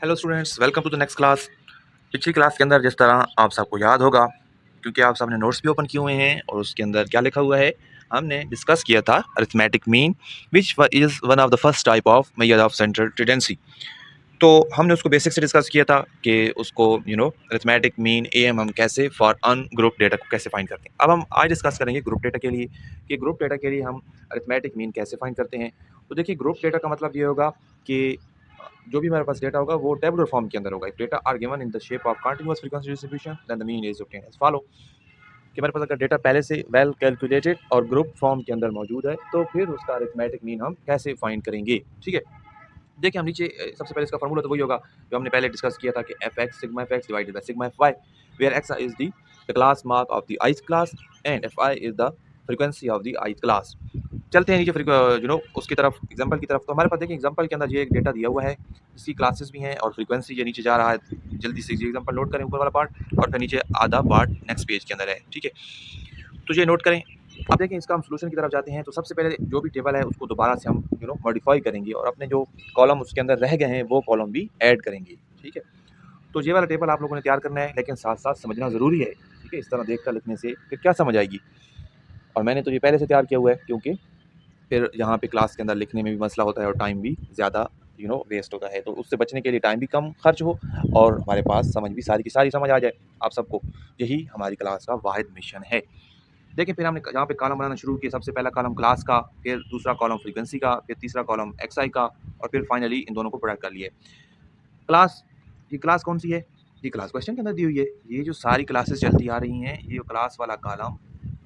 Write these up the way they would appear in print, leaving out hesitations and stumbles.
Hello students, welcome to the next class. पिछली class के अंदर जिस तरह आप सबको याद होगा, क्योंकि आप सबने नोट्स भी ओपन किए हुए हैं और उसके अंदर क्या लिखा हुआ है, हमने डिस्कस किया था arithmetic mean which is one of the first type of measure of central tendency. तो हमने उसको बेसिक से डिस्कस किया था कि उसको अरिथमेटिक मीन एम हम कैसे फॉर अन ग्रुप डेटा को कैसे फाइंड करते हैं। अब हम आज डिस्कस करेंगे ग्रुप डेटा के लिए कि ग्रुप डेटा के लिए हम अरिथमेटिक मीन कैसे फाइंड करते हैं। तो देखिए, ग्रुप डेटा का मतलब ये होगा कि जो भी हमारे पास डेटा होगा वो टेबुलर फॉर्म के अंदर होगा। If data are given in the shape of continuous frequency distribution then the mean is obtained as follow. कि हमारे पास अगर डेटा पहले से वेल कैलकुलेटेड और ग्रुप फॉर्म के अंदर मौजूद है तो फिर उसका अरिथमेटिक मीन हम कैसे फाइंड करेंगे। ठीक है, देखिए हम नीचे सबसे पहले इसका फार्मूला तो वही होगा जो हमने पहले डिस्कस किया था कि f x sigma f x divided by sigma f y, where x is the class mark of the ith class and f i is the frequency of the ith class. चलते हैं नीचे फिर उसकी तरफ example की तरफ। तो हमारे पास देखिए एग्जांपल के अंदर ये एक डेटा दिया हुआ है, इसकी क्लासेस भी हैं और फ्रीक्वेंसी ये नीचे जा रहा है। जल्दी से ये एग्जांपल नोट करें, ऊपर वाला पार्ट और फिर नीचे आधा पार्ट नेक्स्ट पेज के अंदर है। ठीक है, तो ये नोट करें। अब देखें इसका हम सोल्यूशन की तरफ जाते हैं। तो सबसे पहले जो भी टेबल है उसको दोबारा से हम मॉडिफाई करेंगे और अपने जो कॉलम उसके अंदर रह गए हैं वो कॉलम भी ऐड करेंगे। ठीक है, तो ये वाला टेबल आप लोगों ने तैयार करना है, लेकिन साथ साथ समझना ज़रूरी है। ठीक है, इस तरह देख कर लिखने से फिर क्या समझ आएगी। और मैंने तो ये पहले से तैयार किया हुआ है क्योंकि फिर यहाँ पे क्लास के अंदर लिखने में भी मसला होता है और टाइम भी ज़्यादा वेस्ट होता है। तो उससे बचने के लिए टाइम भी कम खर्च हो और हमारे पास समझ भी सारी की सारी समझ आ जाए आप सबको। यही हमारी क्लास का वाहिद मिशन है। देखिए, फिर हमने यहाँ पे कॉलम बनाना शुरू किया। सबसे पहला कॉलम क्लास का, फिर दूसरा कॉलम फ्रीक्वेंसी का, फिर तीसरा कॉलम एक्सआई का और फिर फाइनली इन दोनों को प्रोडक्ट कर लिए। क्लास, ये क्लास कौन सी है? ये क्लास क्वेश्चन के अंदर दी हुई है। ये जो सारी क्लासेस चलती आ रही हैं, ये क्लास वाला कॉलम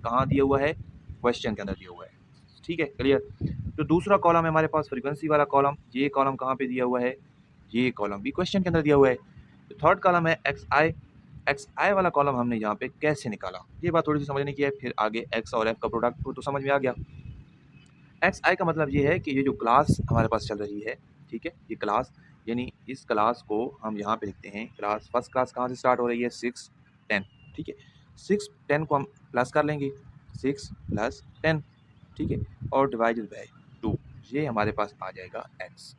कहाँ दिया हुआ है? क्वेश्चन के अंदर दिया हुआ है। ठीक है, क्लियर। जो दूसरा कॉलम है हमारे पास फ्रीक्वेंसी वाला कॉलम, ये कॉलम कहाँ पे दिया हुआ है? ये कॉलम भी क्वेश्चन के अंदर दिया हुआ है। जो थर्ड कॉलम है एक्स आई वाला कॉलम हमने यहाँ पे कैसे निकाला, ये बात थोड़ी सी समझने की है। फिर आगे एक्स और एफ का प्रोडक्ट तो समझ में आ गया। एक्स आई का मतलब ये है कि ये जो क्लास हमारे पास चल रही है, ठीक है, ये क्लास यानी इस क्लास को हम यहाँ पे लिखते हैं क्लास। फर्स्ट क्लास कहाँ से स्टार्ट हो रही है? 6 10। ठीक है, 6 10 को हम प्लस कर लेंगे, 6 + 10। ठीक है, और डिवाइडेड बाय 2, ये हमारे पास आ जाएगा एक्स।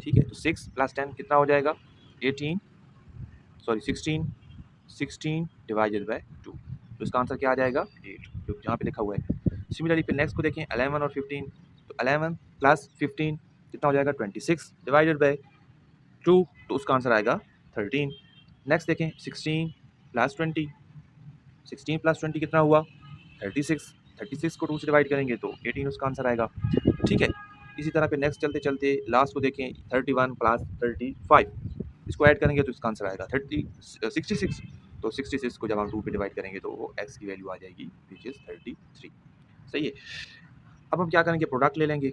ठीक है, तो 6 + 10 कितना हो जाएगा? 18, सॉरी 16, 16 डिवाइडेड बाय 2। तो इसका आंसर क्या आ जाएगा? 8, जो जहाँ पे लिखा हुआ है। सिमिलरली फिर नेक्स्ट को देखें 11 और 15। तो 11 + 15 कितना हो जाएगा? 26 डिवाइडेड बाय 2, तो उसका आंसर आएगा 13। नेक्स्ट देखें 16 + 20, 16 + 20 कितना हुआ? 36, 36 को 2 से डिवाइड करेंगे तो 18 उसका आंसर आएगा। ठीक है, इसी तरह फिर नेक्स्ट चलते चलते लास्ट को देखें 31 + 35, इसको ऐड करेंगे तो इसका आंसर आएगा 66। तो 66 को जब हम 2 पे डिवाइड करेंगे तो वो एक्स की वैल्यू आ जाएगी विच इज़ 33। सही है। अब हम क्या करेंगे? प्रोडक्ट ले लेंगे,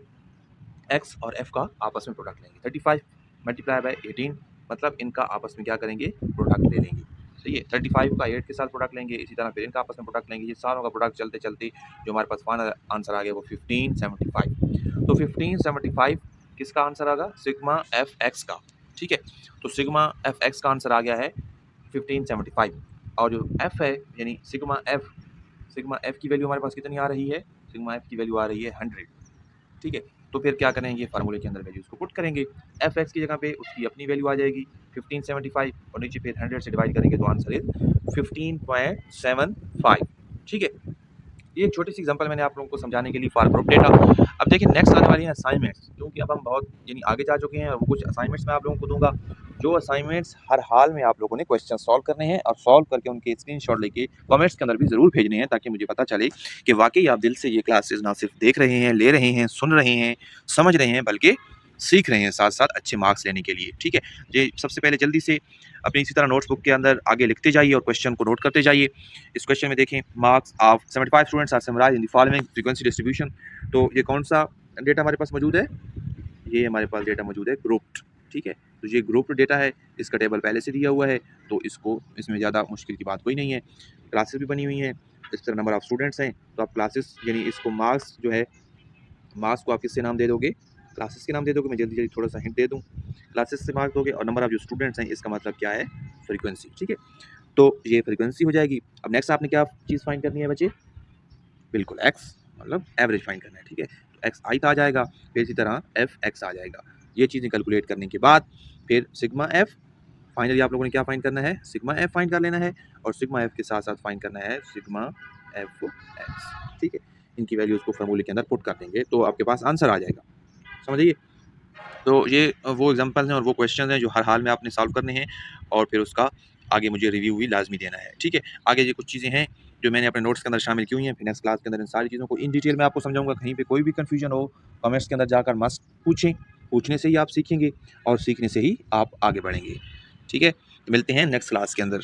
एक्स और एफ का आपस में प्रोडक्ट लेंगे। 35 × 18, मतलब इनका आपस में क्या करेंगे? प्रोडक्ट ले लेंगे। सही है, 35 का 8 के साथ प्रोडक्ट लेंगे, इसी तरह फिर इनका आपस में प्रोडक्ट लेंगे। ये सारों का प्रोडक्ट चलते चलते जो हमारे पास फाइनल आंसर आ गया वो 1575। तो 1575 किसका आंसर आ गया? सिग्मा एफ एक्स का। ठीक है, तो सिग्मा एफ एक्स का आंसर आ गया है 1575। और जो एफ है यानी सिग्मा एफ की वैल्यू हमारे पास कितनी आ रही है? सिग्मा एफ की वैल्यू आ रही है 100। ठीक है, तो फिर क्या करेंगे? फार्मूले के अंदर वैल्यूज को पुट करेंगे। एफ एक्स की जगह पे उसकी अपनी वैल्यू आ जाएगी 1575 और नीचे फिर 100 से डिवाइड करेंगे तो आंसर इज 15.75। ठीक है, ये एक छोटी सी एग्जांपल मैंने आप लोगों को समझाने के लिए फॉर ग्रुप डेटा। अब देखिए नेक्स्ट आने वाली है असाइनमेंट्स, क्योंकि अब हम बहुत आगे जा चुके हैं और वो कुछ असाइनमेंट्स मैं आप लोगों को दूंगा। जो असाइनमेंट्स हर हाल में आप लोगों ने क्वेश्चन सॉल्व करने हैं और सॉल्व करके उनके स्क्रीनशॉट लेके कमेंट्स के अंदर भी ज़रूर भेजने हैं, ताकि मुझे पता चले कि वाकई आप दिल से ये क्लासेस ना सिर्फ देख रहे हैं, ले रहे हैं, सुन रहे हैं, समझ रहे हैं, बल्कि सीख रहे हैं साथ साथ अच्छे मार्क्स लेने के लिए। ठीक है, ये सबसे पहले जल्दी से अपनी इसी तरह नोट्स बुक के अंदर आगे लिखते जाइए और क्वेश्चन को नोट करते जाइए। इस क्वेश्चन में देखें marks of 75 students are summarized in the following frequency distribution. तो ये कौन सा डेटा हमारे पास मौजूद है? ये हमारे पास डेटा मौजूद है ग्रुप्ड। ठीक है, तो ये ग्रुप्ड डेटा है, इसका टेबल पहले से दिया हुआ है, तो इसमें ज़्यादा मुश्किल की बात कोई नहीं है। क्लासेस भी बनी हुई हैं, इस तरह नंबर ऑफ स्टूडेंट्स हैं, तो आप क्लासेस यानी इसको मार्क्स जो है, मार्क्स को आप किससे नाम दे दोगे? क्लासेस के नाम दे दोगे। मैं जल्दी जल्दी थोड़ा सा हिंट दे दूँ, क्लासेस से मार्क्स दोगे और नंबर ऑफ जो स्टूडेंट्स हैं इसका मतलब क्या है? फ्रीक्वेंसी। ठीक है, तो ये फ्रीक्वेंसी हो जाएगी। अब नेक्स्ट आपने क्या चीज़ फाइंड करनी है बच्चे? बिल्कुल एक्स, मतलब एवरेज फाइंड करना है। ठीक है, तो एक्स आई आ जाएगा, फिर इसी तरह एफ एक्स आ जाएगा। ये चीज़ें कैलकुलेट करने के बाद फिर सिग्मा एफ, फाइनली आप लोगों ने क्या फाइंड करना है, सिग्मा एफ फाइंड कर लेना है, और सिग्मा एफ के साथ साथ फाइंड करना है सिग्मा एफ एक्स। ठीक है, इनकी वैल्यूज को फॉर्मूले के अंदर पुट कर देंगे तो आपके पास आंसर आ जाएगा, समझिए। तो ये वो एग्जांपल्स हैं और वो क्वेश्चंस हैं जो हर हाल में आपने सॉल्व करने हैं, और फिर उसका आगे मुझे रिव्यू भी लाजमी देना है। ठीक है, आगे ये कुछ चीज़ें हैं जो मैंने अपने नोट्स के अंदर शामिल की हुई हैं, फिर नेक्स्ट क्लास के अंदर इन सारी चीज़ों को इन डिटेल में आपको समझाऊंगा। कहीं पे कोई भी कंफ्यूजन हो कमेंट्स के अंदर जाकर मस्त पूछें, पूछने से ही आप सीखेंगे और सीखने से ही आप आगे बढ़ेंगे। ठीक है, तो मिलते हैं नेक्स्ट क्लास के अंदर।